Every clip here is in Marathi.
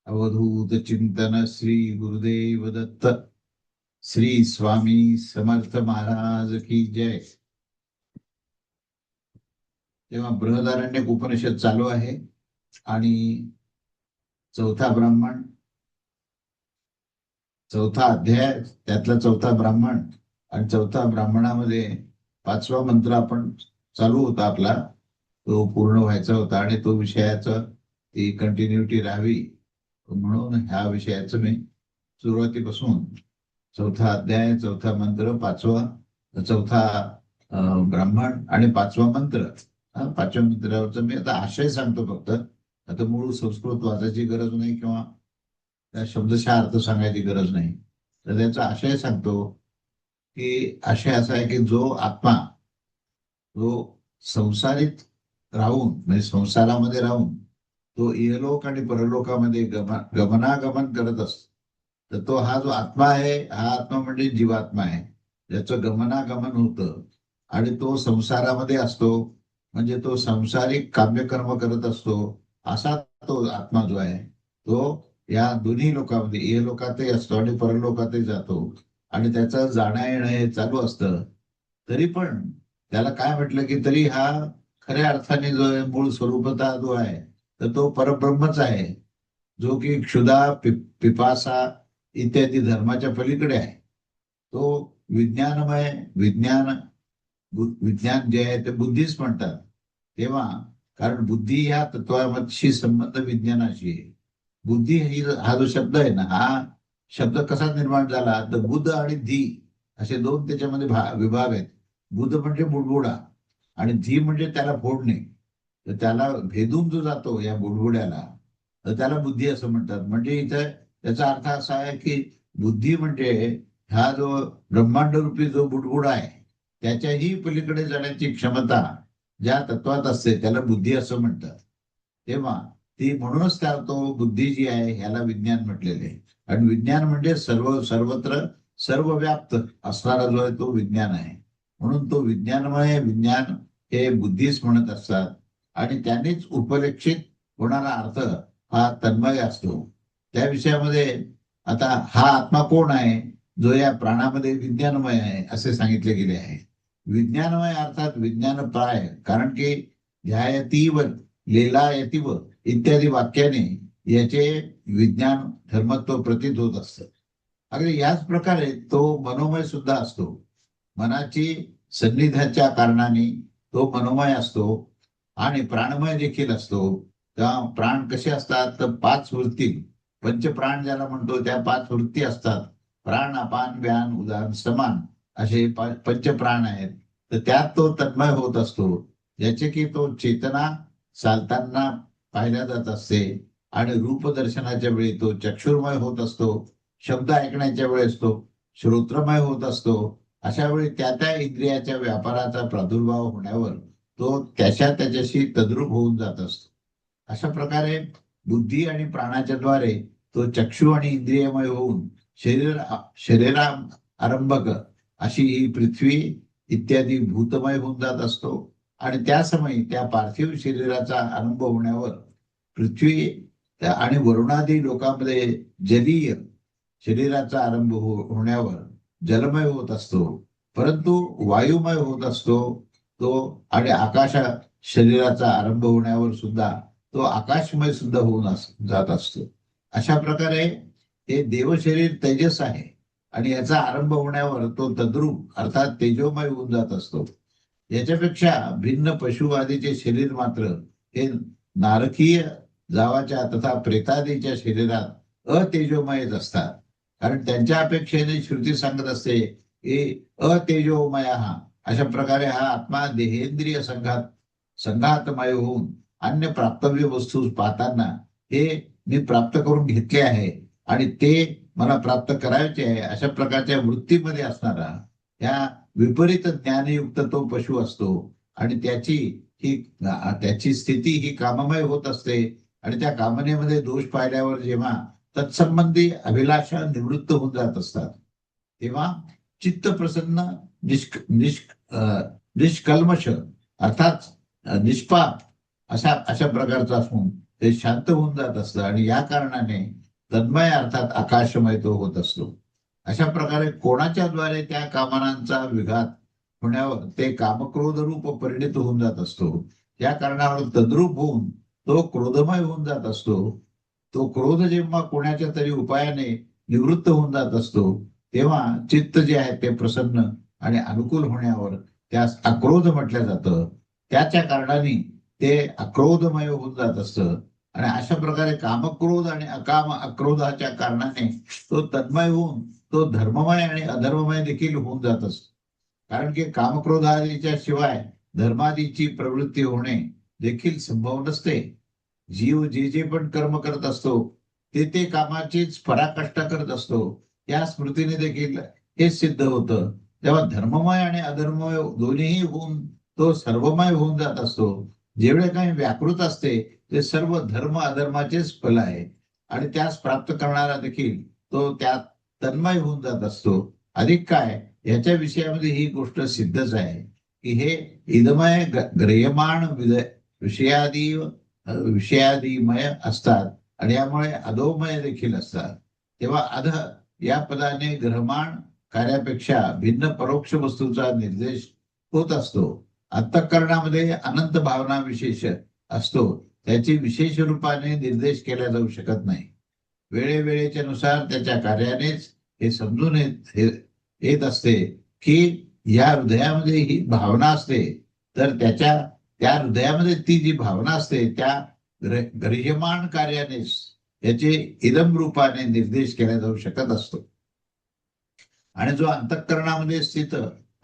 अवधूत चिंतन श्री गुरुदेव दत्त. श्री स्वामी समर्थ महाराज की जय. तेव्हा बृहदारण्यक उपनिषद चालू आहे आणि चौथा ब्राह्मण, चौथा अध्याय, त्यातला चौथा ब्राह्मण आणि चौथा ब्राह्मणामध्ये पाचवा मंत्र आपण चालू होता आपला, तो पूर्ण व्हायचा होता आणि तो विषयाचा ती कंटिन्युटी राहावी म्हणून ह्या विषयाचं मी सुरुवातीपासून चौथा अध्याय, चौथा मंत्र, चौथा ब्राह्मण आणि पाचवा मंत्र, पाचव्या मंत्रावरचा मी आता आशय सांगतो फक्त. आता मूळ संस्कृत वाचायची गरज नाही किंवा त्या शब्दशः अर्थ सांगायची गरज नाही. तर त्याचा आशय सांगतो की आशय असा आहे की जो आत्मा जो संसारित राहून म्हणजे संसारामध्ये राहून तो इहलोक आणि परलोकामध्ये गमनागमन करत असतो, तर तो हा जो आत्मा आहे, हा आत्मा म्हणजे जीवात्मा आहे, ज्याचं गमनागमन होतं आणि तो संसारामध्ये असतो, म्हणजे तो संसारिक काम्यकर्म करत असतो. असा तो आत्मा जो आहे तो या दोन्ही लोकांमध्ये इहलोकातही असतो आणि परलोकातही जातो आणि त्याचं जाणं येणं हे चालू असतं. तरी पण त्याला काय म्हटलं की तरी हा खऱ्या अर्थाने जो आहे मूळ स्वरूपता जो आहे तर तो परब्रह्मच आहे, जो की क्षुधा, पिपासा इत्यादी धर्माच्या पलीकडे आहे. तो विज्ञानमय, विज्ञान जे आहे ते बुद्धीच म्हणतात. तेव्हा कारण बुद्धी ह्या तत्वाशी संबंध विज्ञानाशी आहे. बुद्धी हा जो शब्द आहे ना, हा शब्द कसा निर्माण झाला तर बुध आणि धी असे दोन त्याच्यामध्ये विभाग आहेत. बुध म्हणजे बुडबुडा आणि धी म्हणजे त्याला फोडणे. तर त्याला भेदून जो जातो या बुडबुड्याला, तर त्याला बुद्धी असं म्हणतात. म्हणजे इथं त्याचा अर्थ असा आहे की बुद्धी म्हणजे हा जो ब्रह्मांड रूपी जो बुडबुडा आहे त्याच्याही पलीकडे जाण्याची क्षमता ज्या तत्वात असते त्याला बुद्धी असं म्हणतात. तेव्हा ती म्हणूनच त्या तो बुद्धी जी आहे ह्याला विज्ञान म्हटलेले आहे. आणि विज्ञान म्हणजे सर्वत्र सर्वव्याप्त असणारा जो आहे तो विज्ञान आहे. म्हणून तो विज्ञानमय विज्ञान हे बुद्धीच म्हणत असतात आणि त्यानेच उपलक्षित होणारा अर्थ हा तन्मय असतो. त्या विषयामध्ये आता हा आत्मा कोण आहे जो या प्राणामध्ये विज्ञानमय आहे असे सांगितले गेले आहे. विज्ञानमय अर्थात विज्ञान प्राय, कारण की ध्यायतीव लीलायतीव इत्यादी वाक्याने याचे विज्ञान धर्मत्व प्रतीत होत असतं. अगदी याच प्रकारे तो मनोमय सुद्धा असतो. मनाची सन्निध्याच्या कारणाने तो मनोमय असतो आणि प्राणमय देखील असतो. तेव्हा प्राण कसे असतात तर पाच वृत्ती, पंचप्राण ज्याला म्हणतो त्या पाच वृत्ती असतात. प्राण, अपान, व्यान, उदान, समान असे पंचप्राण आहेत. तर त्यात तो तन्मय होत असतो, ज्याचे की तो चेतना चालताना पाहिल्या जात असते आणि रूपदर्शनाच्या वेळी तो चक्षुर्मय होत असतो, शब्द ऐकण्याच्या वेळेस तो श्रोत्रमय होत असतो. अशा वेळी त्या इंद्रियाच्या व्यापाराचा प्रादुर्भाव होण्यावर तो त्याच्याशी तद्रूप होऊन जात असतो. अशा प्रकारे बुद्धी आणि प्राणाच्या द्वारे तो चक्षु आणि इंद्रियमय होऊन शरीरा आरंभक अशी ही पृथ्वी इत्यादी भूतमय होऊन जात असतो. आणि त्या समयी त्या पार्थिव शरीराचा आरंभ होण्यावर पृथ्वी आणि वरुणादी लोकांमध्ये जलीय शरीराचा आरंभ होण्यावर जलमय होत असतो, परंतु वायुमय होत असतो तो. आणि आकाश शरीराचा आरंभ होण्यावर सुद्धा तो आकाशमय सुद्धा होऊन जात असतो. अशा प्रकारे हे देवशरीर तेजस आहे आणि याचा आरंभ होण्यावर तो तद्रूप अर्थात तेजोमय होऊन जात असतो. याच्यापेक्षा भिन्न पशु आदीचे शरीर मात्र हे नारकीय जावाच्या तथा प्रेतादीच्या शरीरात अतेजोमयच असतात. कारण त्यांच्या अपेक्षेने श्रुती सांगत असते की अतेजोमय हा, अशा प्रकारे हा आत्मा देहेंद्रिय संघातमय होऊन अन्य प्राप्तव्य वस्तू पाहताना हे मी प्राप्त करून घेतले आहे आणि ते मला प्राप्त करायचे आहे अशा प्रकारच्या वृत्तीमध्ये असणारा या विपरीत ज्ञानयुक्त तो पशु असतो. आणि त्याची स्थिती ही काममय होत असते आणि त्या कामनेमध्ये दोष पाहिल्यावर जेव्हा तत्संबंधी अभिलाषा निवृत्त होऊन जात असतात तेव्हा चित्त प्रसन्न निष्कल्मश अर्थात निष्पाप अशा प्रकारचा असून ते शांत होऊन जात असतं आणि या कारणाने तन्मय अर्थात आकाशमय तो होत असतो. अशा प्रकारे कोणाच्याद्वारे त्या कामनांचा विघात होण्यावर ते कामक्रोध रूप परिणित होऊन जात असतो. या कारणावर तद्रूप होऊन तो क्रोधमय होऊन जात असतो. तो क्रोध जेव्हा कोणाच्या तरी उपायाने निवृत्त होऊन जात असतो तेव्हा चित्त जे आहे ते प्रसन्न आणि अनुकूल होण्यावर त्यास अक्रोध म्हटलं जातं. त्याच्या कारणाने ते अक्रोधमय होऊन जात असतं आणि अशा प्रकारे कामक्रोध आणि अक्रोधाच्या कारणाने तो तन्मय होऊन तो धर्ममय आणि अधर्ममय देखील होऊन जात असतो. कारण की कामक्रोधादीच्या शिवाय धर्मादीची प्रवृत्ती होणे देखील संभव नसते. जीव जे जे पण कर्म करत असतो ते कामाचीच पराकाष्ठा करत असतो. या स्मृतीने देखील हे सिद्ध होतं. तेव्हा धर्ममय आणि अधर्ममय दोन्हीही होऊन तो सर्वमय होऊन जात असतो. जेवढे काही व्याकृत असते ते सर्व धर्म अधर्माचेच फल आहे आणि त्यास प्राप्त करणारा देखील तो त्यात तन्मय होऊन जात असतो. अधिक काय याच्या विषयामध्ये ही गोष्ट सिद्धच आहे की हे इदमय ग्रह्यमाण विषयादीमय असतात आणि यामुळे अधोमय देखील असतात. तेव्हा अध या पदाने ग्रहमाण कार्यापेक्षा भिन्न परोक्ष वस्तूचा निर्देश होत असतो. अंतःकरणामध्ये अनंत भावना विशेष असतो, त्याची विशेष रूपाने निर्देश केला जाऊ शकत नाही. वेळेवेळेच्या नुसार त्याच्या कार्यानेच हे समजून येत असते की या हृदयामध्ये ही भावना असते, तर त्या हृदयामध्ये ती जी भावना असते त्या ग्रह्यमाण कार्यानेच याचे इदम रूपाने निर्देश केला जाऊ शकत असतो. आणि जो अंतःकरणामध्ये स्थित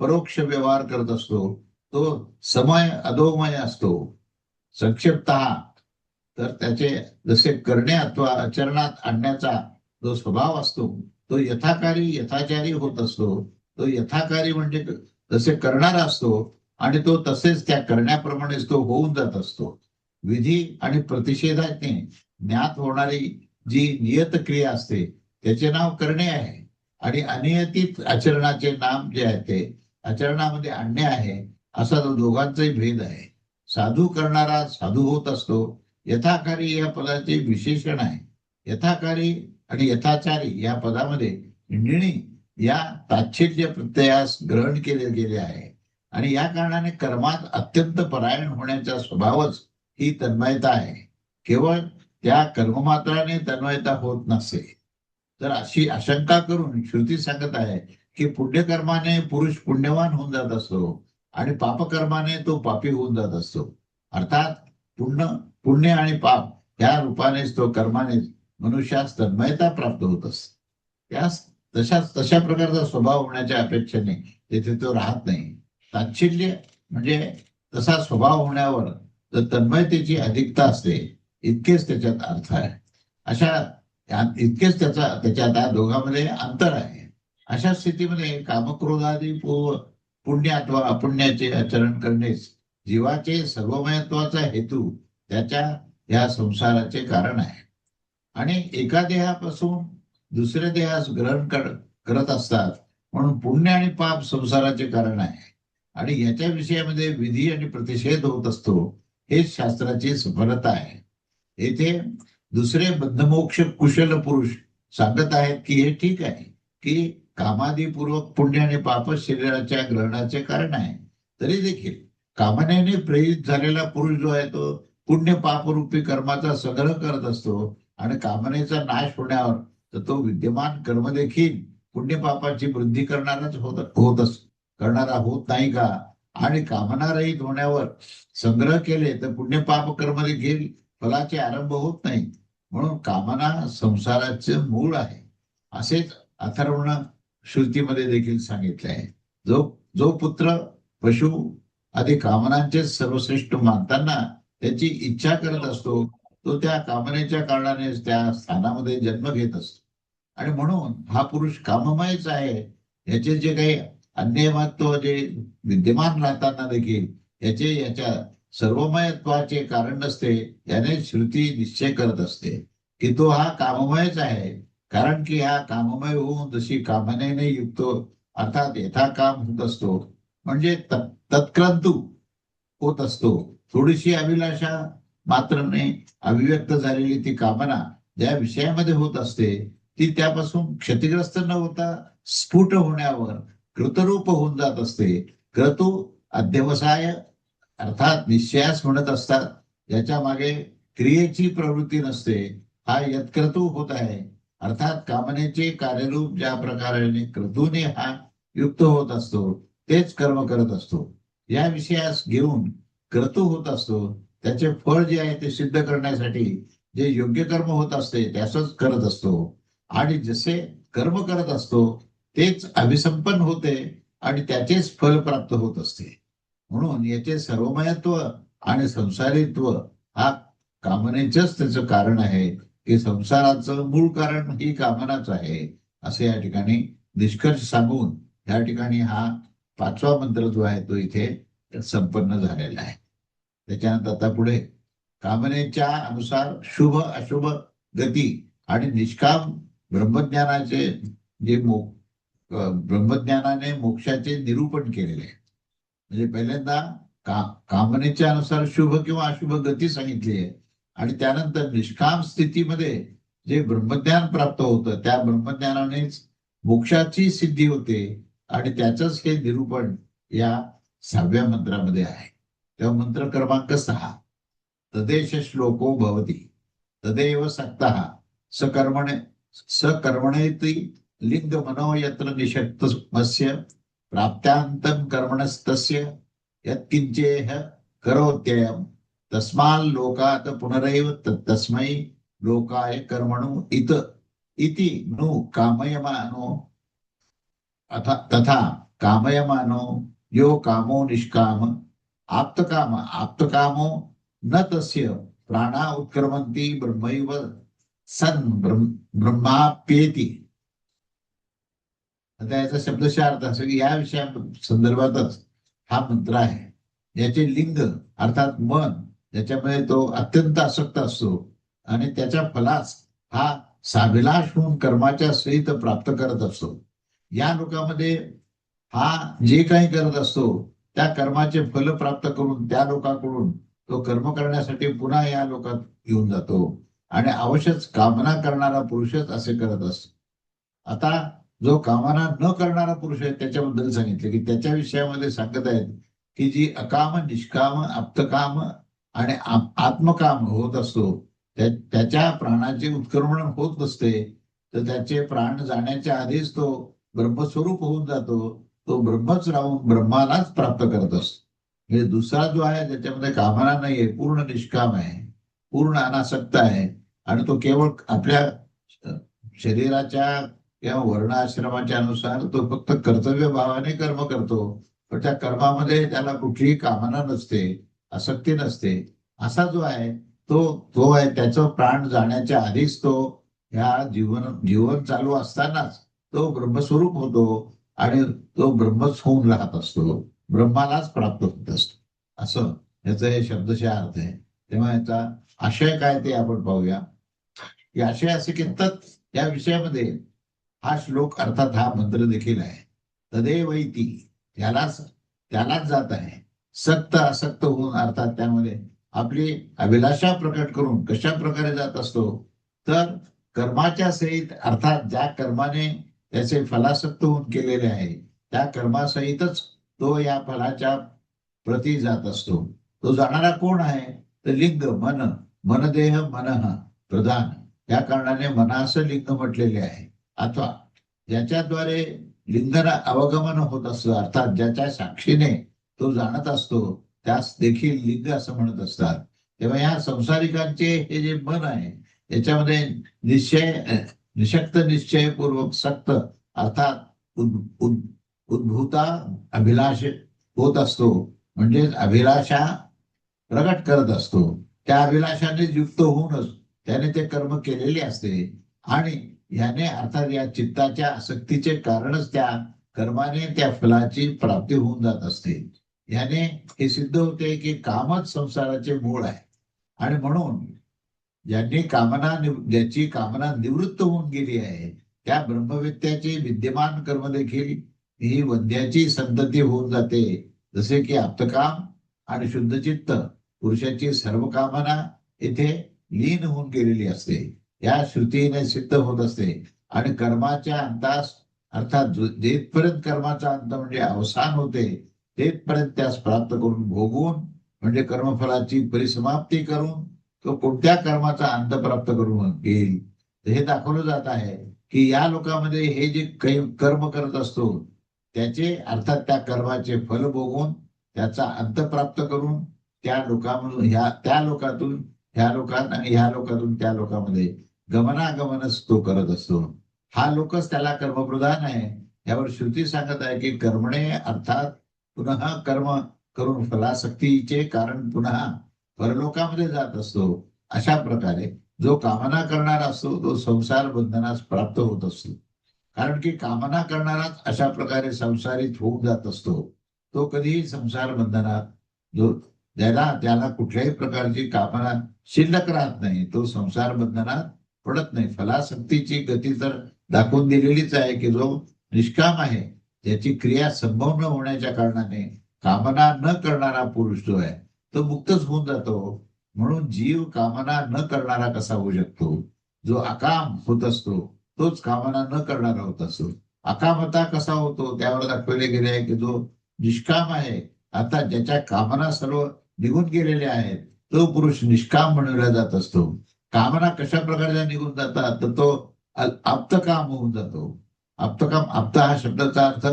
परोक्ष व्यवहार करत असतो तो समय अधोमय असतो. संक्षिप्त तर त्याचे जसे करणे अथवा आचरणात आणण्याचा जो स्वभाव असतो तो यथाकारी यथाचारी होत असतो. तो यथाकारी म्हणजे जसे करणारा असतो आणि तो तसेच त्या करण्याप्रमाणेच तो होऊन जात असतो. विधी आणि प्रतिषेधाने ज्ञात होणारी जी नियत क्रिया असते त्याचे नाव करणे आहे आणि अनियतित आचरणाचे नाम जे आहे ते आचरणामध्ये आणणे आहे. असा तो दोघांचाही भेद आहे. साधू करणारा साधू होत असतो. यथाकारी या पदाचे विशेषण आहे. यथाकारी आणि यथाचारी या पदामध्ये निणी या ताच्छिल्य प्रत्ययास ग्रहण केले गेले आहे आणि या कारणाने कर्मात अत्यंत परायण होण्याचा स्वभावच ही तन्मयता आहे. केवळ त्या कर्ममात्राने तन्मयता होत नसे. तर अशी आशंका करून श्रुती सांगत आहे की पुण्यकर्माने पुरुष पुण्यवान होऊन जात असतो आणि पापकर्माने तो पापी होऊन जात असतो. अर्थात पुण्य आणि पाप या रूपानेच तो कर्मानेच मनुष्यास तन्मयता प्राप्त होत असते. त्यास तशा प्रकारचा स्वभाव होण्याच्या अपेक्षेने तेथे तो राहत नाही. ताच्छिल्य म्हणजे तसा स्वभाव होण्यावर तर तन्मयतेची अधिकता असते, इतकेच त्याच्यात अर्थ आहे. इतकेच त्याच्यात या दोघांमध्ये अंतर आहे. अशा स्थितीमध्ये कामक्रोधादी पुण्य अथवा अपुण्याचे आचरण करणेच जीवाचे सर्वमयत्वाचा हेतू त्याच्या या संसाराचे कारण आहे. आणि एका देहापासून दुसऱ्या देहास ग्रहण करत असतात म्हणून पुण्य आणि पाप संसाराचे कारण आहे आणि याच्या विषयामध्ये विधी आणि प्रतिषेध होत असतो. हेच शास्त्राची सफलता आहे. येथे दुसरे बद्धमोक्ष कुशल पुरुष सांगत आहेत की हे ठीक आहे की कामादीपूर्वक पुण्य आणि पाप शरीराच्या ग्रहणाचे कारण आहे. तरी देखील कामनेने प्रेरित झालेला पुरुष जो आहे तो पुण्य पापरूपी कर्माचा संग्रह करत असतो आणि कामनेचा नाश होण्यावर तर तो विद्यमान कर्म देखील पुण्य पापाची वृद्धी करणारा होत नाही का? आणि कामनारहित होण्यावर संग्रह केले तर पुण्य पाप कर्म देखील फलाचे आरंभ होत नाही. म्हणून कामना संसाराचे मूळ आहे असेच अथर्वण श्रुतीमध्ये देखील सांगितले आहे. जो पुत्र पशु आदी कामनांचे सर्वश्रेष्ठ मानताना त्याची इच्छा करत असतो तो त्या कामनेच्या कारणाने त्या स्थानामध्ये जन्म घेत असतो आणि म्हणून हा पुरुष काममयच आहे. याचे जे काही अन्यमत्व जे विद्यमान राहताना देखील याच्या सर्वमयत्वाचे कारण नसते. याने श्रुती निश्चय करत असते की तो हा काममयच आहे. कारण की हा काममय होऊन जशी कामनेने युक्त अर्थात यथाकाम होत असतो म्हणजे तत्क्रंतू होत असतो. थोडीशी अभिलाषा मात्रने अभिव्यक्त झालेली ती कामना ज्या विषयामध्ये होत असते ती त्यापासून क्षतिग्रस्त न होता स्फुट होण्यावर कृतरूप होऊन जात असते. क्रतू अध्यवसाय अर्थात निश्चयास म्हणत असतात, ज्याच्या मागे क्रियेची प्रवृत्ती नसते, हा यत्क्रतू होत आहे. अर्थात कामनेचे कार्यरूप ज्या प्रकारे क्रतूने हा युक्त होत असतो तेच कर्म करत असतो. या विषयास घेऊन क्रतू होत असतो. त्याचे फळ जे आहे ते सिद्ध करण्यासाठी जे योग्य कर्म होत असते त्याच करत असतो. आणि जसे कर्म करत असतो तेच अभिसंपन्न होते आणि त्याचेच फल प्राप्त होत असते. म्हणून याचे सर्वमयत्व आणि संसारित्व हा कामनेचंच त्याचं कारण आहे, की संसाराचं मूळ कारण ही कामनाच आहे, असे या ठिकाणी निष्कर्ष सांगून या ठिकाणी हा 5वा मंत्र जो आहे तो इथे संपन्न झालेला आहे. त्याच्यानंतर आता पुढे कामनेच्या अनुसार शुभ अशुभ गती आणि निष्काम ब्रह्मज्ञानाचे जे ब्रह्मज्ञानाने मोक्षाचे निरूपण केलेले आहे. म्हणजे पहिल्यांदा कामनेच्या अनुसार शुभ किंवा अशुभ गती सांगितली आहे आणि त्यानंतर निष्काम स्थितीमध्ये जे ब्रह्मज्ञान प्राप्त होतं त्या ब्रह्मज्ञानानेच मोक्षाची सिद्धी होते आणि त्याचंच हे निरूपण या 6व्या मंत्रामध्ये आहे. तेव्हा मंत्र क्रमांक 6 तदेश श्लोको भवति तदेव सक्तः सकर्मणेति लिंग मनो यत्र निषक्तमस्य प्राप्त्यान्तं कर्मणस्तस्य यत्किंचेह करोत्ययम् तस्माल्लोकात् पुनरैव तस्मै लोकाय कर्मणो इति नु कामयमानो तथा कामयमानो यो कामो निष्काम आप्तकामो न तस्य प्राणा उत्क्रमन्ति ब्रह्मैव सन् ब्रह्माप्येति. आता याचा शब्दशः अर्थ असं की या विषया संदर्भातच हा मंत्र आहे. याचे लिंग अर्थात मन ज्याच्यामध्ये तो अत्यंत आसक्त असतो आणि त्याच्या फलास हा साभिलाष होऊन कर्माच्या सहित प्राप्त करत असतो. या लोकांमध्ये हा जे काही करत असतो त्या कर्माचे फल प्राप्त करून त्या लोकांकडून तो कर्म करण्यासाठी पुन्हा या लोकात येऊन जातो आणि अवश्यच कामना करणारा पुरुषच असे करत असतो. आता जो कामना न करणारा पुरुष आहे त्याच्याबद्दल सांगितले की त्याच्या विषयामध्ये सांगत आहेत की जी अकाम निष्काम आप्तकाम आणि आत्मकाम होत असतो त्याच्या प्राणाचे उत्क्रमण होत नसते, तर त्याचे प्राण जाण्याच्या आधीच तो ब्रह्मस्वरूप होऊन जातो. तो ब्रह्मच राहून ब्रह्मालाच प्राप्त करत असतो. म्हणजे दुसरा जो आहे ज्याच्यामध्ये कामना नाहीये, पूर्ण निष्काम आहे, पूर्ण अनासक्त आहे आणि तो केवळ आपल्या शरीराच्या किंवा वर्णाश्रमाच्या अनुसार तो फक्त कर्तव्य भावाने कर्म करतो, पण त्या कर्मामध्ये त्याला कुठलीही कामना नसते, आसक्ती नसते. असा जो आहे तो आहे त्याचं प्राण जाण्याच्या आधीच तो ह्या जीवन चालू असतानाच तो ब्रह्मस्वरूप होतो आणि तो ब्रह्मच होऊन राहत असतो, ब्रह्मालाच प्राप्त होत असतो. असं याचा हे शब्दशः अर्थ आहे. तेव्हा याचा आशय काय ते आपण पाहूया. की आशय असे की या विषयामध्ये हा श्लोक अर्थात हा मंत्र देखील आहे. तदेवैती त्यालाच जात आहे. सक्त असक्त होऊन अर्थात त्यामध्ये आपली अभिलाषा प्रकट करून कशा प्रकारे जात असतो तर कर्माच्या सहित अर्थात ज्या कर्माने त्याचे फलासक्त होऊन केलेले आहे त्या कर्मासहितच तो या फलाच्या प्रती जात असतो. तो जाणारा कोण आहे तर लिंग मनदेह मनः प्रधान या कारणाने मनाचं लिंग म्हटलेले आहे. अथवा ज्याच्याद्वारे लिंगना अवगमन होत असतं अर्थात ज्याच्या साक्षीने तो जाणत असतो त्यास देखील लिंग असं म्हणत असतात. तेव्हा या संसारिकांचे हे जे मन आहे याच्यामध्ये निशक्त निश्चयपूर्वक सक्त अर्थात उद्भूता अभिलाष होत असतो, म्हणजेच अभिलाषा प्रगट करत असतो. त्या अभिलाषाने युक्त होऊनच त्याने ते कर्म केलेले असते आणि याने अर्थात या चित्ताच्या आसक्तीचे कारणच त्या कर्माने त्या फलाची प्राप्ती होऊन जात असते. याने हे सिद्ध होते की कामच संसाराचे मूळ आहे आणि म्हणून ज्याची कामना निवृत्त होऊन गेली आहे त्या ब्रह्मविद्याचे विद्यमान कर्म देखील ही वंद्याची संतती होऊन जाते. जसे की आप्तकाम आणि शुद्धचित्त पुरुषाची सर्व कामना इथे लीन होऊन गेलेली असते, या श्रुतीने सिद्ध होत असते. आणि कर्माच्या अंतास अर्थात जेथपर्यंत कर्माचा अंत म्हणजे अवसान होते तेथपर्यंत त्यास प्राप्त करून भोगून म्हणजे कर्मफलाची परिसमाप्ती करून तो कोणत्या कर्माचा अंत प्राप्त करून घेईल. हे दाखवलं जात आहे की या लोकांमध्ये हे जे काही कर्म करत असतो त्याचे अर्थात त्या कर्माचे फल भोगून त्याचा अंत प्राप्त करून त्या लोकांमधून त्या लोकातून ह्या लोकांना आणि ह्या लोकातून त्या लोकांमध्ये गमनागमनच तो करत असतो. हा लोकच त्याला कर्मप्रधान आहे. यावर श्रुती सांगत आहे की कर्मणे अर्थात पुन्हा कर्म करून फलासक्तीचे कारण पुन्हा परलोकामध्ये जात असतो. अशा प्रकारे जो कामना करणारा असतो तो संसार बंधनास प्राप्त होत असतो. कारण की कामना करणाराच अशा प्रकारे संसारित होऊन जात असतो. तो कधीही संसार बंधनात जो त्याला कुठल्याही प्रकारची कामना शिल्लक राहत नाही, तो संसार बंधनात पडत नाही. फलासक्तीची गती तर दाखवून दिलेलीच आहे की जो निष्काम आहे त्याची क्रिया संभव न होण्याच्या कारणाने कामना न करणारा पुरुष जो आहे तो मुक्तच होऊन जातो. म्हणून जीव कामना न करणारा कसा होऊ शकतो. जो अकाम होत असतो तोच कामना न करणारा होत असतो. अकामता कसा होतो त्यावर दाखवले गेले आहे की जो निष्काम आहे, आता ज्याच्या कामना सर्व निघून गेलेल्या आहेत, तो पुरुष निष्काम म्हणला जात असतो. कामना कशा प्रकारच्या निघून जातात तर तो आप्तकाम होऊन जातो. आप्तकाम, आप्त हा शब्दाचा अर्थ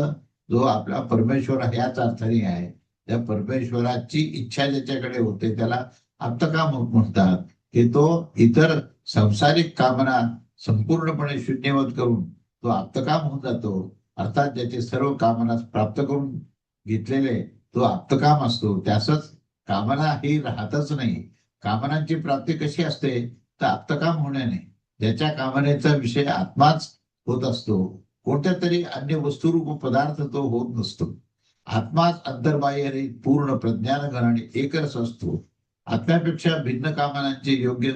जो आपला परमेश्वर याच अर्थाने आहे. त्या परमेश्वराची इच्छा ज्याच्याकडे होते त्याला आप्तकाम म्हणतात. की तो इतर संसारिक कामना संपूर्णपणे शून्यवत करून तो आप्तकाम होऊन जातो. अर्थात ज्याचे सर्व कामना प्राप्त करून घेतलेले तो आप्तकाम असतो. त्यासच कामना ही राहतच नाही. कामनांची प्राप्ती कशी असते तर आप्तकाम होण्याने. ज्याच्या कामनेचा विषय आत्माच होत असतो, कोणत्या तरी अन्य वस्तुरूप पदार्थ तो होत नसतो. आत्माच अंतर्बाह्य पूर्ण प्रज्ञान घराणे एकच असतो. आत्म्यापेक्षा भिन्न कामनांचे योग्य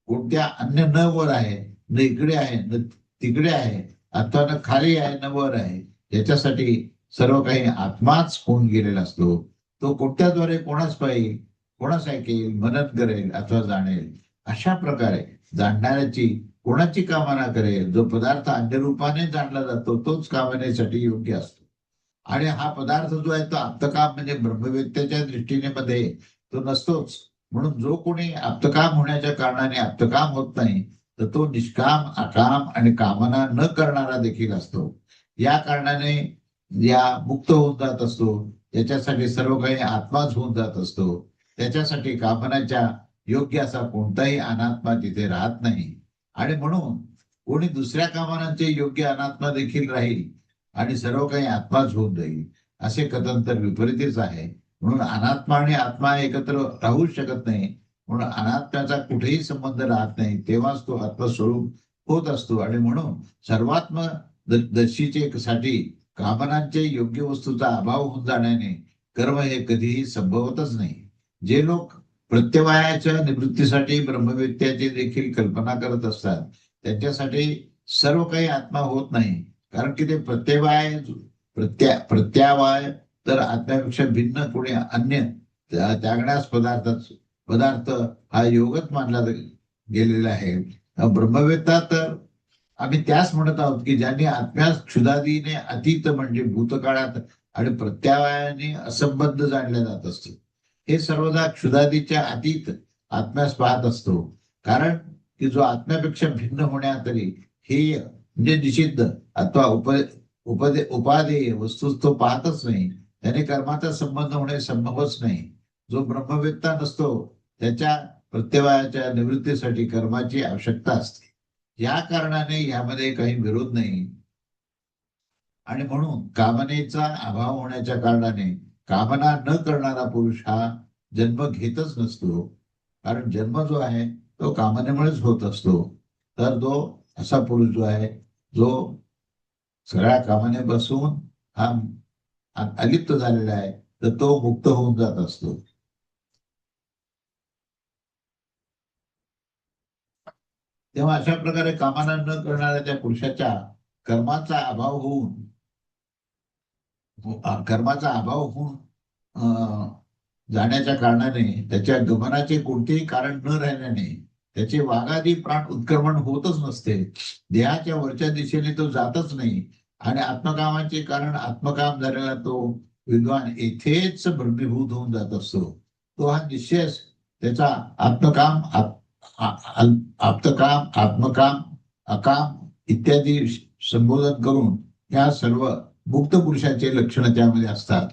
कोणत्या अन्य न वर आहे, न इकडे आहे, न तिकडे आहे, अथवा न खाली आहे, न वर आहे. याच्यासाठी सर्व काही आत्माच होऊन गेलेला असतो. तो कोणत्याद्वारे कोणाच पाहिजे, कोणाच ऐकेल, मनन करेल अथवा जाणेल. अशा प्रकारे जाणणाऱ्याची कोणाची कामना करेल. जो पदार्थ अन्य रूपाने जाणला जातो तोच कामनेसाठी योग्य असतो. आणि हा पदार्थ जो आहे तो आप्तकाम म्हणजे ब्रह्मवेत्याच्या दृष्टीने मध्ये तो नसतोच. म्हणून जो कोणी आप्तकाम होण्याच्या कारणाने आप्तकाम होत नाही तर तो निष्काम, अकाम आणि कामना न करणारा देखील असतो. या कारणाने या मुक्त होऊन जात असतो. त्याच्यासाठी सर्व काही आत्माच होऊन जात असतो. त्याच्यासाठी कामनाच्या योग्य असा कोणताही अनात्मा तिथे राहत नाही. आणि म्हणून कोणी दुसऱ्या कामनांचे योग्य अनात्मा देखील राहील आणि सर्व काही आत्माच होऊन जाईल असे कथन तर विपरीतच आहे. म्हणून अनात्मा आणि आत्मा एकत्र राहू शकत नाही. म्हणून अनात्म्याचा कुठेही संबंध राहत नाही, तेव्हाच तो आत्मस्वरूप होत असतो. आणि म्हणून सर्वात्म दर्शीचे साठी कामनांचे योग्य वस्तूचा अभाव होऊन जाण्याने कर्म हे कधीही संभवतच नाही. जे लोक प्रत्यवायाच्या निवृत्तीसाठी ब्रह्मविद्याची देखील कल्पना करत असतात त्यांच्यासाठी सर्व काही आत्मा होत नाही. कारण की ते प्रत्यावाय तर आत्म्यापेक्षा भिन्न कोणी अन्य त्यागण्यास पदार्थ हा योगच मानला गेलेला आहे. ब्रह्मवेत्ता तर आम्ही त्यास म्हणत आहोत की ज्यांनी आत्म्यास क्षुधादीने अतीत म्हणजे भूतकाळात आणि प्रत्यावायाने असंबद्ध जाणले जात असतो. हे सर्वदा क्षुधादीच्या अतीत आत्म्यास पाहत असतो. कारण की जो आत्म्यापेक्षा भिन्न होण्यातरी हे म्हणजे निषिद्ध अथवा उपादेय वस्तू तो पाहतच नाही. त्याने कर्माचा संबंध होणे संभवच नाही. जो ब्रह्मवेत्ता नसतो त्याच्या प्रत्यवायाच्या निवृत्तीसाठी कर्माची आवश्यकता असते. या कारणाने यामध्ये काही विरोध नाही. आणि म्हणून कामनेचा अभाव होण्याच्या कारणाने कामना न करणारा पुरुष हा जन्म घेतच नसतो. कारण जन्म जो आहे तो कामनेमुळेच होत असतो. तर तो असा पुरुष जो आहे जो सगळ्या कामने बसून हा अलिप्त झालेला आहे तर तो मुक्त होऊन जात असतो. तेव्हा अशा प्रकारे कामना न करणाऱ्या त्या पुरुषाच्या कर्माचा अभाव होऊन जाण्याच्या कारणाने त्याच्या गमनाचे कोणतेही कारण न राहिल्याने त्याचे वाघादी प्राण उत्क्रमण होतच नसते. देहाच्या वरच्या दिशेने तो जातच नाही आणि आत्मकामाचे कारण आत्मकाम झालेला तो विद्वान येथेच भ्रमीभूत होऊन जात असतो. तो हा निश्चयच त्याचा आत्मकाम आप्तकाम आत्मकाम अकाम इत्यादी संबोधन करून या सर्व मुक्त पुरुषाचे लक्षण त्यामध्ये असतात.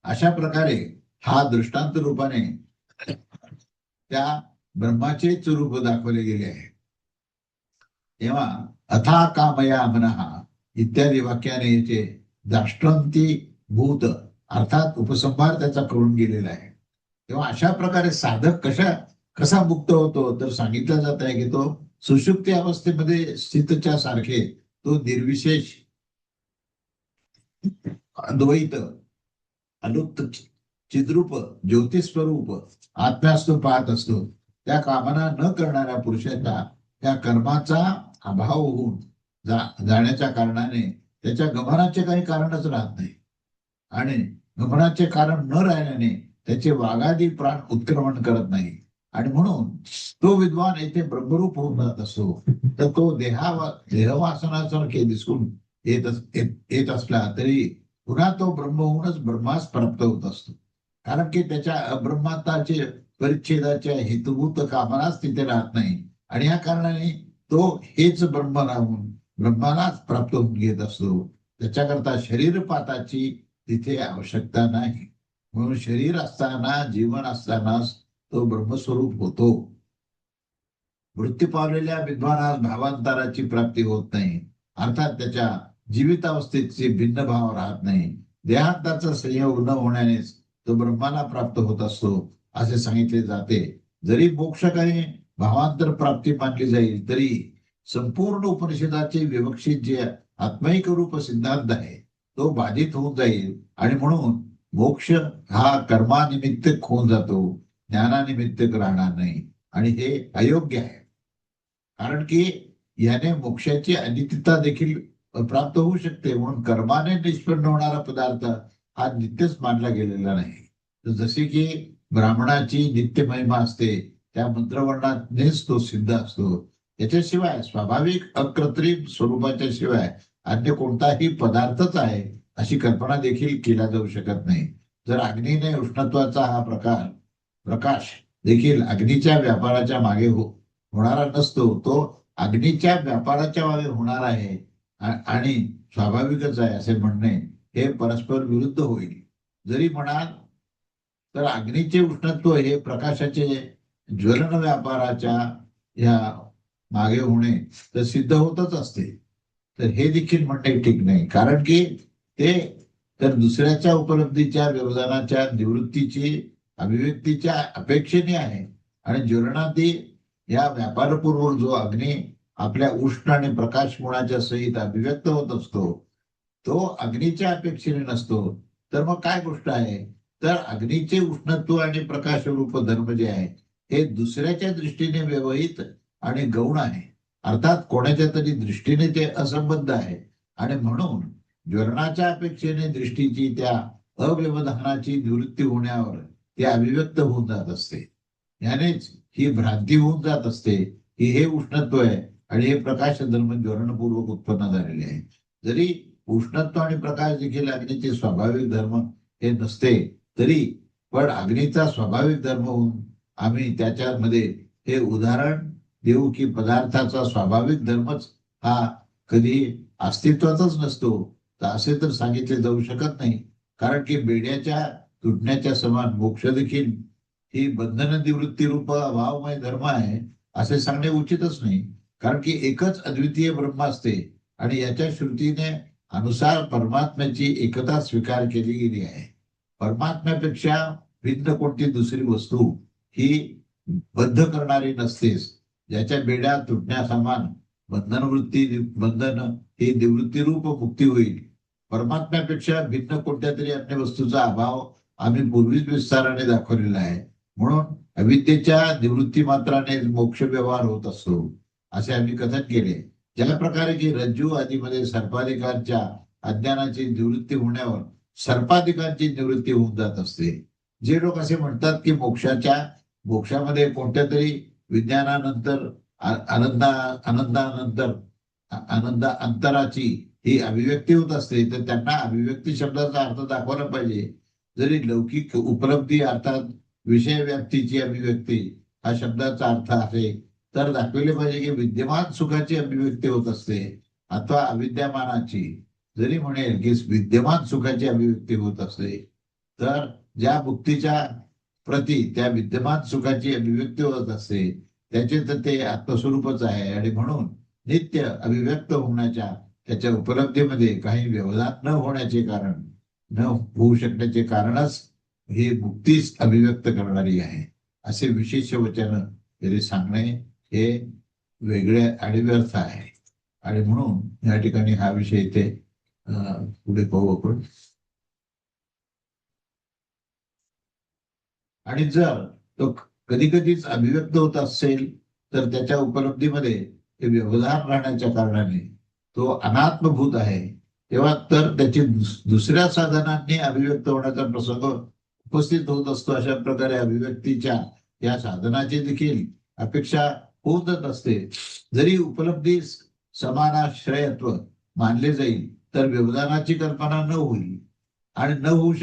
अशा प्रकारे हा दृष्टांत रूपाने त्या ब्रह्माचेच रूप दाखवले गेले आहे. तेव्हा अथा कामया मनः इत्यादी वाक्याने याचे दाष्टांती भूत अर्थात उपसंहार त्याचा करून गेलेला आहे. तेव्हा अशा प्रकारे साधक कसा मुक्त होतो तर सांगितलं जात आहे की तो सुषुप्ती अवस्थेमध्ये स्थितच्या सारखे तो निर्विशेष अद्वैत अलुप्त चिद्रूप ज्योतिस्वरूप आत्म्यास तो पाहत असतो. त्या कामना न करणाऱ्या पुरुषाचा त्या कर्माचा अभाव होऊन जाण्याच्या कारणाने त्याच्या गमनाचे काही कारणच राहत नाही आणि गमनाचे कारण न राहिल्याने त्याचे वाघादी प्राण उत्क्रमण करत नाही आणि म्हणून तो विद्वान येथे ब्रह्मरूप होऊन जात असतो. तर तो देहवासनासारखे दिसून येत असला तरी पुन्हा तो ब्रह्म होऊनच ब्रह्मास प्राप्त होत असतो. कारण की त्याच्या अब्रह्माताचे परिच्छेदाच्या हेतुभूत कामनाच तिथे राहत नाही आणि या कारणाने तो हेच ब्रह्म राहून ब्रह्मालाच प्राप्त होऊन घेत असतो. त्याच्याकरता शरीरपाताची तिथे आवश्यकता नाही. म्हणून शरीर असताना जीवन असतानाच तो ब्रह्मस्वरूप होतो. मृत्यू पावलेल्या विद्वानास भावांतराची प्राप्ती होत नाही. अर्थात त्याच्या जीवितावस्थेचे भिन्न भाव राहत नाही. देहांताचा संयोग न होण्यानेच तो ब्रह्माला प्राप्त होत असतो असे सांगितले जाते. जरी मोक्ष काही भावांतर प्राप्ती मानली जाईल तरी संपूर्ण उपनिषदाचे विवक्षित जे आत्मैक रूप सिद्धांत आहे तो बाधित होऊन जाईल आणि म्हणून मोक्ष हा कर्मानिमित्त होऊन जातो, ज्ञानानिमित्त राहणार नाही आणि हे अयोग्य आहे. कारण की याने मोक्षाची अनित्यता देखील प्राप्त होऊ शकते. म्हणून कर्माने निष्पन्न होणारा पदार्थ हा नित्यच मानला गेलेला नाही. तर जसे की ब्राह्मणाची नित्य महिमा असते त्या मंत्रवर्णानेच तो सिद्ध असतो. त्याच्याशिवाय स्वाभाविक अकृत्रिम स्वरूपाच्या शिवाय अन्य कोणताही पदार्थच आहे अशी कल्पना देखील केला जाऊ शकत नाही. जर अग्नीने उष्णत्वाचा हा प्रकाश देखील अग्नीच्या व्यापाराच्या मागे होणारा नसतो, तो अग्नीच्या व्यापाराच्या मागे होणार आहे आणि स्वाभाविकच आहे असे म्हणणे हे परस्पर विरुद्ध होईल. जरी म्हणाल तर अग्नीचे उष्णत्व हे प्रकाशाचे ज्वलन व्यापाराच्या या मागे होणे तर सिद्ध होतच असते. तर हे देखील म्हणणे ठीक नाही. कारण की ते तर दुसऱ्याच्या उपलब्धीच्या व्यवधानाच्या निवृत्तीची अभिव्यक्तीच्या अपेक्षेने आहे आणि ज्वलनादी या व्यापारपूर्व जो अग्नी आपल्या उष्ण आणि प्रकाश गुणाच्या सहित अभिव्यक्त होत असतो तो अग्नीच्या अपेक्षेने नसतो. तर मग काय गोष्ट आहे तर अग्नीचे उष्णत्व आणि प्रकाश रूप धर्म जे आहे हे दुसऱ्याच्या दृष्टीने व्यवहित आणि गौण आहे. अर्थात कोणाच्या तरी दृष्टीने ते असंबद्ध आहे आणि म्हणून ज्वलनाच्या अपेक्षेने दृष्टीची त्या अव्यवधानाची निवृत्ती होण्यावर ते अभिव्यक्त होऊन जात असते. यानेच ही भ्रांती होऊन जात असते की हे उष्णत्व आहे आणि हे प्रकाश धर्म ज्वलनपूर्वक उत्पन्न झालेले आहे. जरी उष्णत्व आणि प्रकाश देखील अग्नीचे स्वाभाविक धर्म हे नसते तरी पण अग्नीचा स्वाभाविक धर्म होऊन आम्ही त्याच्यामध्ये हे उदाहरण देऊ की पदार्थाचा स्वाभाविक धर्मच हा कधी अस्तित्वातच नसतो तर असे तर सांगितले जाऊ शकत नाही. कारण की बेड्याच्या तुटण्याच्या समान मोक्ष देखील ही बंधन निवृत्ती रूप अभावमय धर्म आहे असे सांगणे उचितच नाही. कारण की एकच अद्वितीय ब्रह्म असते आणि याच्या श्रुतीने अनुसार परमात्म्याची एकता स्वीकार केली गेली आहे. परमात्म्यापेक्षा भिन्न कोणती दुसरी वस्तू ही बद्ध करणारी नसतेच. ज्याच्या बेड्या तुटण्यासमान बंधन ही निवृत्ती रूप मुक्ती होईल. परमात्म्यापेक्षा भिन्न कोणत्या तरी अन्य वस्तूचा अभाव आम्ही पूर्वीच विस्ताराने दाखवलेला आहे. म्हणून अविद्येच्या निवृत्ती मात्राने मोक्ष व्यवहार होत असतो असे आम्ही कथन केले. ज्या प्रकारे की रज्जू आदीमध्ये सर्पाधिकारच्या अज्ञानाची निवृत्ती होण्यावर सर्पाधिकांची निवृत्ती होऊन जात असते जे लोक असे म्हणतात की मोक्षामध्ये कोणत्या तरी विज्ञानानंतर आनंदानंतर आनंद अंतराची ही अभिव्यक्ती होत असते, तर त्यांना अभिव्यक्ती शब्दाचा अर्थ दाखवायला पाहिजे. जरी लौकिक उपलब्धी अर्थात विषय व्याप्तीची अभिव्यक्ती हा शब्दाचा अर्थ आहे, तर दाखविले पाहिजे की विद्यमान सुखाची अभिव्यक्ती होत असते अथवा अविद्यमानाची. जरी म्हणेल की विद्यमान सुखाची अभिव्यक्ती होत असते, तर ज्या मुक्तीच्या प्रती त्या विद्यमान सुखाची अभिव्यक्ती होत असते त्याचे तर ते आत्मस्वरूपच आहे. आणि म्हणून नित्य अभिव्यक्त होण्याच्या त्याच्या उपलब्धीमध्ये काही व्यवधान न होण्याचे कारण, न होऊ शकण्याचे कारणच ही मुक्तीच अभिव्यक्त करणारी आहे, असे विशेष वचन तरी सांगणे हे वेगळे आणि व्यर्थ आहे. आणि म्हणून या ठिकाणी हा विषय इथे पुढे पाहू आपण. आणि जर तो कधी कधीच अभिव्यक्त होत असेल तर त्याच्या उपलब्धीमध्ये ते व्यवधान राहण्याच्या कारणाने तो अनात्मभूत आहे, तेव्हा तर त्याची दुसऱ्या साधनांनी अभिव्यक्त होण्याचा प्रसंग उपस्थित होत असतो. अशा प्रकारे अभिव्यक्तीच्या या साधनाची देखील अपेक्षा होतच असते. जरी उपलब्धी समानाश्रयत्व मानले जाईल तर व्यवधानाची कल्पना न होईल, आणि न होऊ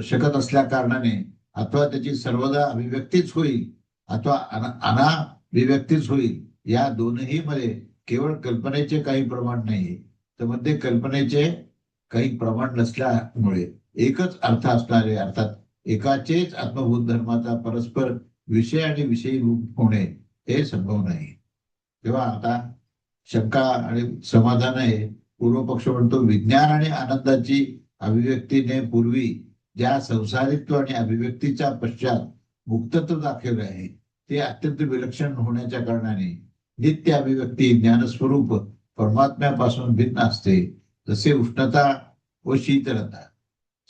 शकत असल्या कारणाने अथवा त्याची सर्वदा अभिव्यक्तीच होईल अथवा अनाभिव्यक्तीच होईल, या दोनही मध्ये केवळ कल्पनेचे काही प्रमाण नाही, तर मध्ये कल्पनेचे काही प्रमाण नसल्यामुळे एकच अर्थ असणारे अर्थात एकाचेच आत्मभूत धर्माचा परस्पर विषय आणि विषयी रूप होणे हे संभव नाही. तेव्हा आता शंका आणि समाधान आहे. पूर्व पक्ष म्हणतो विज्ञान आणि आनंदाची अभिव्यक्तीने पूर्वी ज्या संसारित्व आणि अभिव्यक्तीच्या पश्चात मुक्तत्व दाखवले आहे ते अत्यंत विलक्षण होण्याच्या कारणाने नित्य अभिव्यक्ती ज्ञानस्वरूप परमात्म्यापासून भिन्न असते, जसे उष्णता व शीतलता.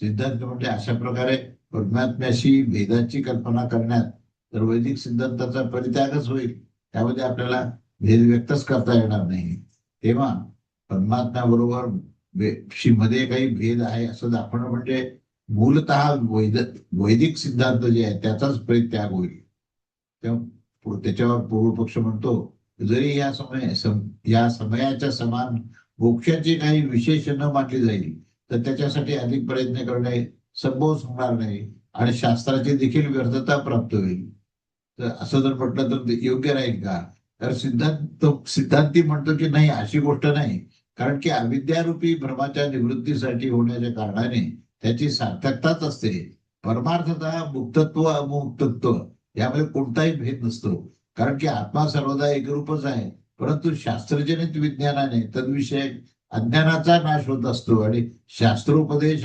सिद्धांत म्हणजे अशा प्रकारे परमात्म्याशी भेदाची कल्पना करण्यात तर वैदिक सिद्धांताचा परित्यागच होईल, त्यामध्ये आपल्याला भेद व्यक्तच करता येणार नाही. तेव्हा परमात्म्याबरोबर मध्ये काही भेद आहे असं दाखवणं म्हणजे मूलतः वैदिक सिद्धांत जे आहे त्याचाच परित्याग होईल. त्याच्यावर पूर्व पक्ष म्हणतो जरी या समयाच्या समान मोक्षाची काही विशेष न मानली जाईल तर त्याच्यासाठी अधिक प्रयत्न करणे संभवच होणार नाही आणि शास्त्राची देखील व्यर्थता प्राप्त होईल. तर असं जर म्हटलं तर योग्य राहील का? तर सिद्धांती म्हणतो की नाही, अशी गोष्ट नाही, कारण की अविद्यारूपी भ्रमाच्या निवृत्तीसाठी होण्याच्या कारणाने त्याची सार्थकताच असते. परमार्थता मुक्तत्व अमुक्तत्व यामध्ये कोणताही भेद नसतो, कारण की आत्मा सर्वदा एकरूपच आहे. परंतु शास्त्रजनित विज्ञानाने तद्विषयक अज्ञानाचा नाश होत असतो आणि शास्त्रोपदेश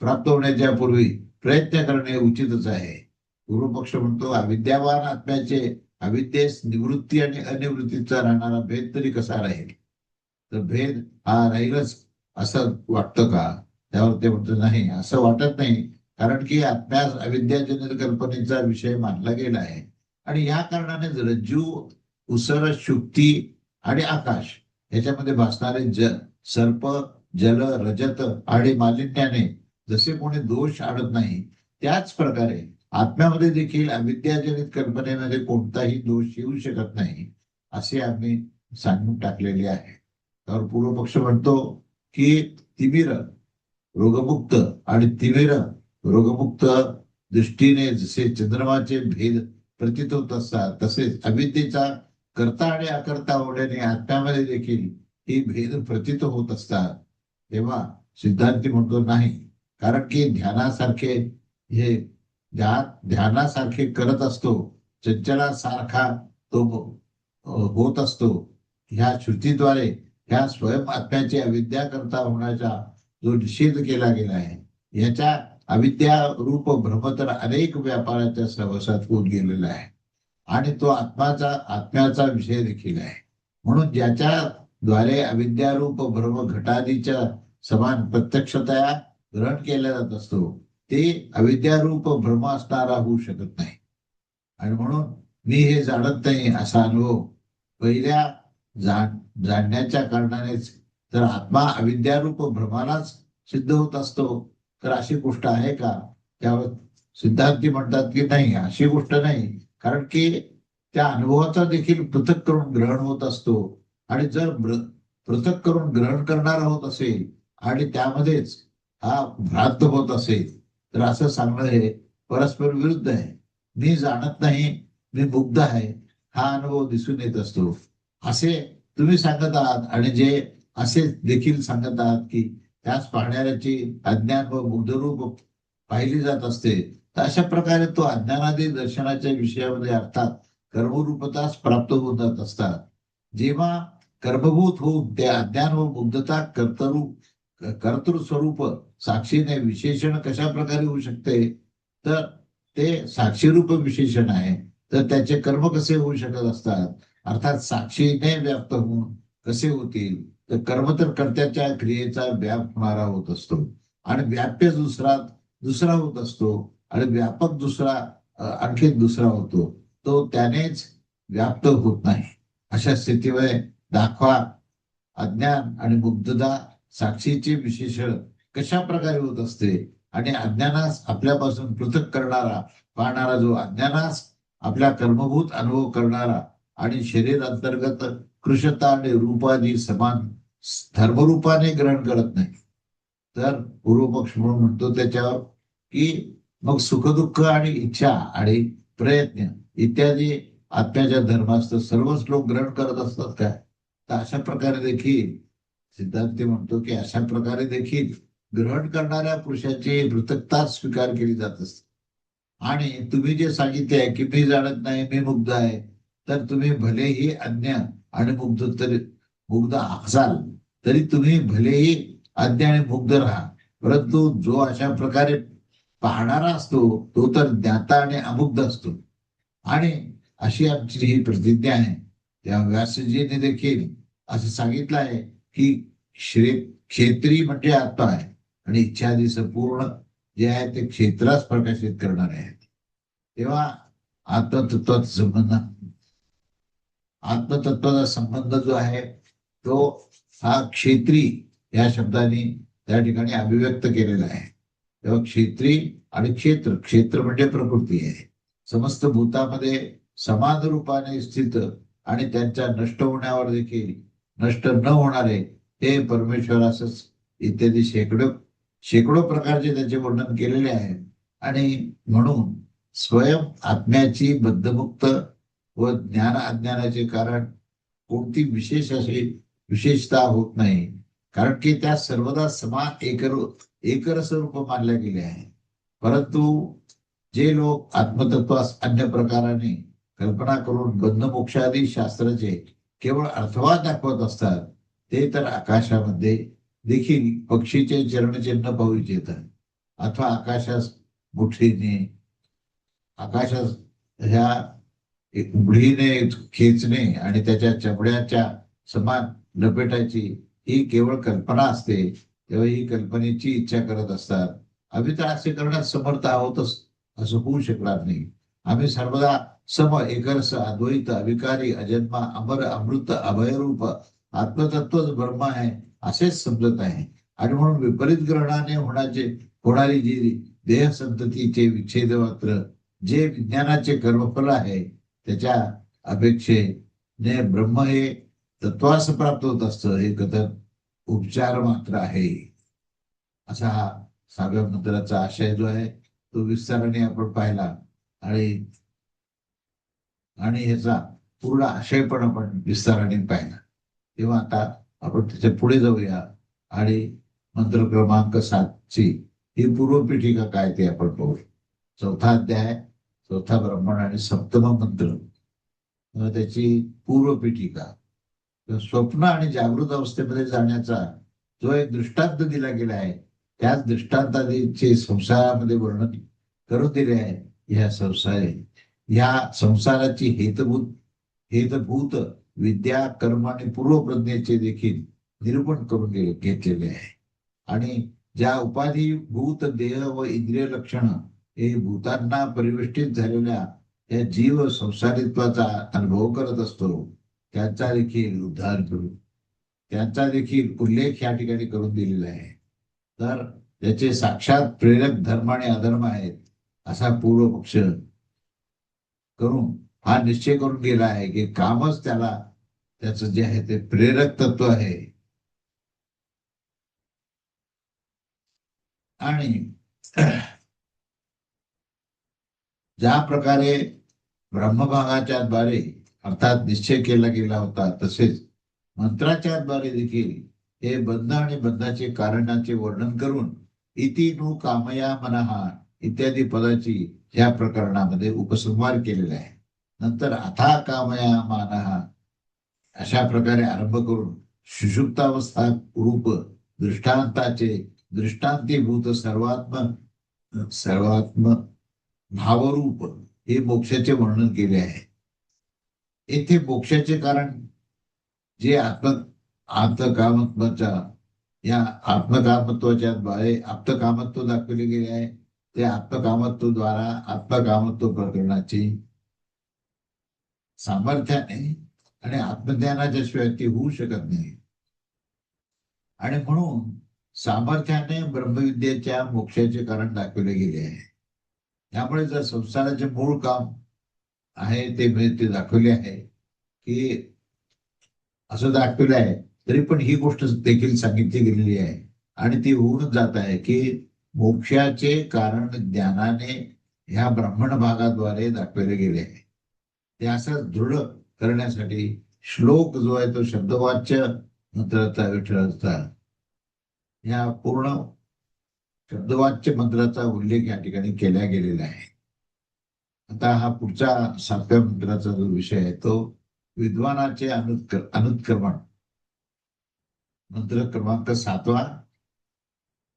प्राप्त होण्याच्या पूर्वी प्रयत्न करणे उचितच आहे. पूर्वपक्ष म्हणतो अविद्यावान आत्म्याचे अविद्येस निवृत्ती आणि अनिवृत्तीचा राहणारा भेद तरी कसा राहील? तर भेद हा राहीलच असं वाटतं का? त्यावर ते म्हणतो नाही, असं वाटत नाही, कारण की आत्म्यास अविद्याजनित कल्पनेचा विषय मानला गेला आहे आणि या कारणाने रज्जू, उसर, शुक्ती आणि आकाश याच्यामध्ये भासणारे सर्प, जल, रजत आणि मालिन्याने जसे कोणी दोष आणत नाही, त्याच प्रकारे आत्म्यामध्ये देखील अविद्याजनित कल्पनेमध्ये कोणताही दोष येऊ शकत नाही असे आम्ही सांगून टाकलेले आहे. तर पूर्व पक्ष म्हणतो की तिमिर रोगमुक्त आणि तिमिर रोगमुक्त दृष्टीने जसे चंद्रमाचे भेद प्रतीत होत असतात, तसेच अविद्येचा करता आणि अकर्ता होण्याने आत्म्यामध्ये देखील ही भेद प्रतीत होत असतात. तेव्हा सिद्धांती म्हणतो नाही, कारण की ध्यानासारखे करत असतो, चंचलासारखा तो होत असतो. ह्या श्रुतीद्वारे ह्या स्वयं आत्म्याची अविद्या करता होण्याचा जो निषेध केला गेला आहे, याच्या अविद्या रूप भ्रम तर अनेक व्यापाराच्या सहवासात होत गेलेला आहे आणि तो आत्म्याचा विषय देखील आहे. म्हणून ज्याच्या द्वारे अविद्यारूप भ्रम घटादीच्या समान प्रत्यक्षतया ग्रहण केला जात असतो ते अविद्यारूप भ्रम असणारा होऊ शकत नाही. आणि म्हणून मी हे जाणत नाही असा अनुभव पहिल्या जाणण्याच्या कारणानेच जर आत्मा अविद्यारूप भ्रमालाच सिद्ध होत असतो तर अशी गोष्ट आहे का? त्यावर सिद्धांती म्हणतात की नाही, अशी गोष्ट नाही, कारण की त्या अनुभवाचा देखील पृथक करून ग्रहण होत असतो. आणि जर पृथक करून ग्रहण करणारा होत असेल आणि त्यामध्येच हा भ्रांत होत असेल, तर असं सांगणं हे परस्पर विरुद्ध आहे. मी जाणत नाही, मी मुग्ध आहे, हा अनुभव दिसून येत असतो असे तुम्ही सांगत आहात. आणि जे असे देखील सांगत आहात की त्याच पाहणाऱ्याची अज्ञान व मुग्धरूप पाहिली जात असते, तर अशा प्रकारे तो अज्ञानादी दर्शनाच्या विषयामध्ये अर्थात कर्मरूपताच प्राप्त होत जात असतात. जेव्हा कर्मभूत होऊन ते अज्ञान व मुग्धता कर्तृस्वरूप साक्षीने विशेषण कशा प्रकारे होऊ शकते, तर ते साक्षीरूप विशेषण आहे, तर त्याचे कर्म कसे होऊ शकत असतात, अर्थात साक्षीने व्याप्त होऊन कसे होतील, तर कर्म तर कर्त्याच्या क्रियेचा व्याप होणारा होत असतो आणि व्याप्य दुसरा दुसरा होत असतो आणि व्यापक दुसरा आणखी दुसरा होतो, तो त्यानेच व्याप्त होत नाही. अशा स्थितीमध्ये दाखवा अज्ञान आणि मुग्धता साक्षीचे विशेषण कशा प्रकारे होत असते आणि अज्ञानास आपल्यापासून पृथक करणारा पाहणारा जो अज्ञानास आपल्या कर्मभूत अनुभव करणारा आणि शरीर अंतर्गत कृशता आणि रूपादी समान धर्मरूपाने ग्रहण करत नाही, तर पूर्वपक्ष म्हणून म्हणतो त्याच्यावर की मग सुखदुःख आणि इच्छा आणि प्रयत्न इत्यादी आत्म्याच्या धर्मास्त सर्वच लोक ग्रहण करत असतात काय, तर अशा प्रकारे देखील सिद्धांती म्हणतो की अशा प्रकारे देखील ग्रहण करणाऱ्या पुरुषाची पृथकता स्वीकार केली जात असते. आणि तुम्ही जे सांगितले आहे की मी जाणत नाही, मी मुग्ध आहे, तर तुम्ही भलेही अज्ञ आणि मुग्ध असाल तरी तुम्ही भलेही अज्ञ आणि मुग्ध राहा, परंतु जो अशा प्रकारे पाहणारा असतो तो तर ज्ञाता आणि अमुग्ध असतो. आणि अशी आमची ही प्रतिज्ञा आहे. त्या व्यासजीने देखील असं सांगितलं आहे की क्षेत्री म्हणजे आत्मा आहे आणि इच्छादी संपूर्ण जे आहे ते क्षेत्रास प्रकाशित करणारे आहेत. तेव्हा आत्मतत्वाचा संबंध जो आहे तो हा क्षेत्री या शब्दाने त्या ठिकाणी अभिव्यक्त केलेला आहे. तेव्हा क्षेत्री आणि क्षेत्र, क्षेत्र म्हणजे प्रकृती आहे, समस्त भूतामध्ये समान रूपाने स्थित आणि त्यांच्या नष्ट होण्यावर देखील नष्ट न होणारे हे परमेश्वर असंच इत्यादी शेकडो शेकडो प्रकारचे त्याचे वर्णन केलेले आहे. आणि म्हणून स्वयं आत्म्याची बद्धमुक्त व ज्ञान अज्ञानाचे कारण कोणती विशेष अशी विशेषता होत नाही, कारण की त्या सर्वदा समान एकरस रूप मानल्या गेले आहे. परंतु जे लोक आत्मतत्वास अन्य प्रकाराने कल्पना करून बंधमोक्षादी शास्त्राचे केवळ अर्थवाद दाखवत असतात, ते तर आकाशामध्ये देखील पक्षीचे चरणचिन्ह पाहू इच्छितात, अथवा आकाशास मुठीने आकाशास ह्या उघडीने खेचणे आणि त्याच्या चमड्याच्या समान लपेटायची ही केवळ कल्पना असते, तेव्हा ही कल्पनेची इच्छा करत असतात. आम्ही तर असे करण्यास समर्थ आहोतच असं होऊ शकणार नाही. आम्ही सर्वदा सम एकरस अद्वैत अविकारी अजन्मा अमर अमृत अभयरूप आत्मतत्वच ब्रह्म आहे असेच समजत आहे. आणि म्हणून विपरीत ग्रहणाने होणारी जी देह संततीचे विच्छेद मात्र जे विज्ञानाचे कर्मफल आहे त्याच्या अपेक्षेने ब्रह्म हे तत्वास प्राप्त होत असतं, हे कथन उपचार मात्र आहे. असा हा 6व्या मंत्राचा आशय जो आहे तो विस्ताराने आपण पाहिला आणि आणि ह्याचा पूर्ण आशय पण आपण विस्ताराने पाहिला. तेव्हा आता आपण त्याच्या पुढे जाऊया आणि मंत्र क्रमांक 7ची ही पूर्वपीठिका काय ते आपण पाहू. 4था अध्याय, 4था ब्राह्मण आणि 7वा मंत्र, त्याची पूर्वपीठिका. स्वप्न आणि जागृत अवस्थेमध्ये जाण्याचा जो एक दृष्टांत दिला गेला आहे, त्याच दृष्टांताचे संसारामध्ये वर्णन करून दिले आहे. ह्या संसाराची हेतभूत विद्या कर्म आणि पूर्वप्रज्ञेचे देखील निरूपण करून घेतलेले आहे. आणि ज्या उपाधिभूत देह व इंद्रिय लक्षण हे भूतांना परिवेष्टित झालेल्या या जीव संसारित्वाचा अनुभव करत असतो, त्यांचा देखील उद्धार करू, त्यांचा देखील उल्लेख या ठिकाणी करून दिलेला आहे. तर त्याचे साक्षात प्रेरक धर्म आणि अधर्म आहेत. असा पूर्व पक्ष करून हा निश्चय करून गेला आहे की कामच त्याला त्याचं जे आहे ते प्रेरक तत्व आहे. आणि ज्या प्रकारे ब्रह्मभागाच्या द्वारे अर्थात निश्चय केला गेला होता, तसेच मंत्राच्या द्वारे देखील हे बंध आणि बंधाचे कारणाचे वर्णन करून इति नु कामया मनहा इत्यादी पदाची या प्रकरणामध्ये उपसंहार केलेला आहे. नंतर अथा कामया मानहा अशा प्रकारे आरंभ करून सुषुप्तावस्था रूप दृष्टांताचे दृष्टांतीभूत सर्वात्म भावरूप हे मोक्षाचे वर्णन केले आहे. येथे मोक्षाचे कारण जे आत्मकामत्वाच्या या आत्मकामत्वाच्या द्वारे आप्तकामत्व दाखवले गेले आहे, ते आत्मकामत्व द्वारा आत्मकामत्व प्रकरणाची सामर्थ्याने आणि आत्मज्ञानाच्या शिवाय ती होऊ शकत नाही. आणि म्हणून सामर्थ्याने ब्रह्मविद्येच्या मोक्षाचे कारण दाखवले गेले आहे. त्यामुळे जर संसाराचे मूळ काम आहे ते दाखवले आहे की असं दाखवलं आहे, तरी पण ही गोष्ट देखील सांगितली गेलेली आहे आणि ती होऊनच जात आहे की मोक्षाचे कारण ज्ञानाने ह्या ब्राह्मण भागाद्वारे दाखवले गेले आहे. ते असं दृढ करण्यासाठी श्लोक जो आहे तो शब्दवाच्य मंत्राचा विठ्ठलाचा या पूर्ण शब्दवाच्य मंत्राचा उल्लेख या ठिकाणी केला गेलेला आहे. आता हा पुढचा 7व्या मंत्राचा जो विषय आहे तो विद्वानाचे अनुत्क्रमण. मंत्र क्रमांक 7वा,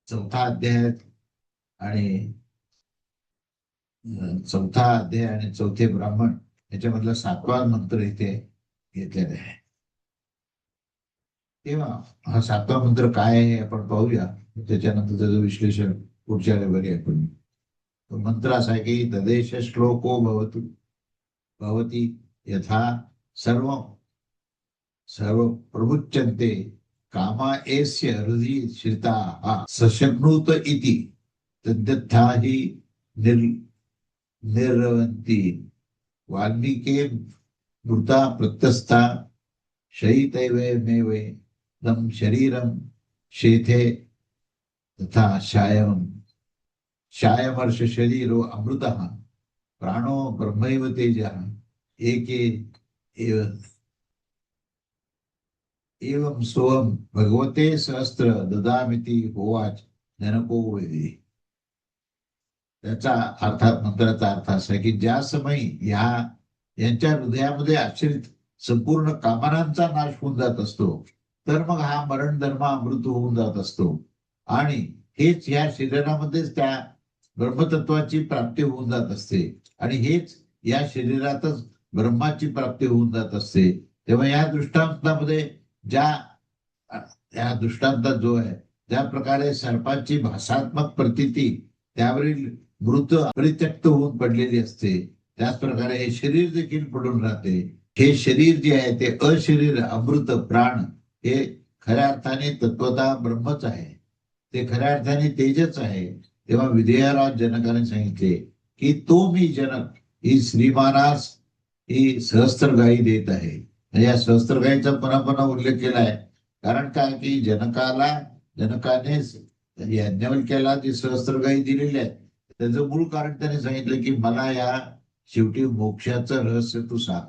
4था अध्याय आणि 4थे ब्राह्मण याच्यामधला 7वा मंत्र इथे घेतलेला आहे. तेव्हा हा 7वा मंत्र काय आहे आपण पाहूया, त्याच्यानंतर त्याचं विश्लेषण पुढच्या रविवारी आपण. तो मंत्र असा आहे की तदेश श्लोको भवती यथा सर्व प्रमुच्यन्ते कामा एस्य हृदि श्रिता सशक्नुत इति तद्यथा हि निर्रवन्ति वाल्मीके मृता प्रत्यस्था शयितैवमेव दम शरीरम शेथे तथा शायमर्ष शरीरो अमृतः प्राणो ब्रह्मैव तेजः एके एवं सोहम भगवते सहस्त्र ददामिति होवाच जनको वेदी. त्याचा अर्थात मंत्राचा अर्थ असा आहे की ज्या समयी यांच्या हृदयामध्ये आश्रित संपूर्ण कामनांचा नाश होऊन जात असतो, तर मग हा मरण धर्म अमृत होऊन जात असतो आणि हेच या शरीरामध्येच त्या ब्रह्मतत्वाची प्राप्ती होऊन जात असते आणि हेच या शरीरातच ब्रह्माची प्राप्ती होऊन जात असते. तेव्हा या दृष्टांतामध्ये या दृष्टांतात जो आहे ज्या प्रकारे सर्पाची भासात्मक प्रतीती त्यावरील मृत परित्यक्त होऊन पडलेली असते, त्याच प्रकारे हे शरीर देखील पडून राहते. हे शरीर जे आहे ते अशरीर अमृत प्राण हे खऱ्या अर्थाने तत्वतः ब्रह्मच आहे, ते खऱ्या अर्थाने तेजच आहे. तेव्हा विधेयराज जनकाने सांगितले की तो मी जनक ही श्रीमानास ही सहस्त्रगायी देत आहे. या सहस्त्रगायीचा पुन्हा उल्लेख केलाय. कारण काय की जनकाने याज्ञवल्क्याला जी सहस्त्रगायी दिलेली आहे त्याचं मूळ कारण त्याने सांगितलं की मला या शेवटी मोक्षाचं रहस्य तू सांग,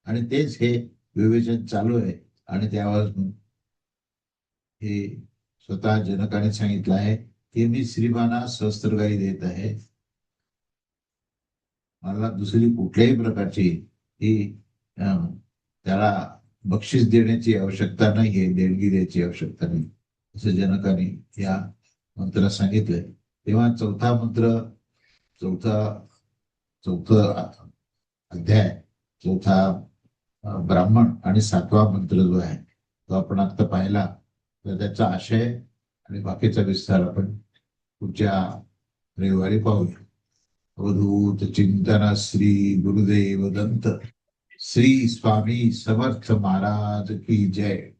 आणि तेच हे विवेचन चालू आहे. आणि त्यावर हे स्वतः जनकाने सांगितलं आहे की मी श्रीमाना सहस्त्रगायी देत आहे, मला दुसरी कुठल्याही प्रकारची ही त्याला बक्षीस देण्याची आवश्यकता नाहीये, देणगी द्यायची आवश्यकता नाही, असं जनकाने या मंत्रात सांगितलंय. तेव्हा चौथा अध्याय, चौथा ब्राह्मण आणि 7वा मंत्र जो आहे तो आपण आता पाहिला, तर त्याचा आशय आणि बाकीचा विस्तार आपण पुढच्या रविवारी पाहूया. अवधूत चिंतन श्री गुरुदेव दत्त. श्री स्वामी समर्थ महाराज की जय.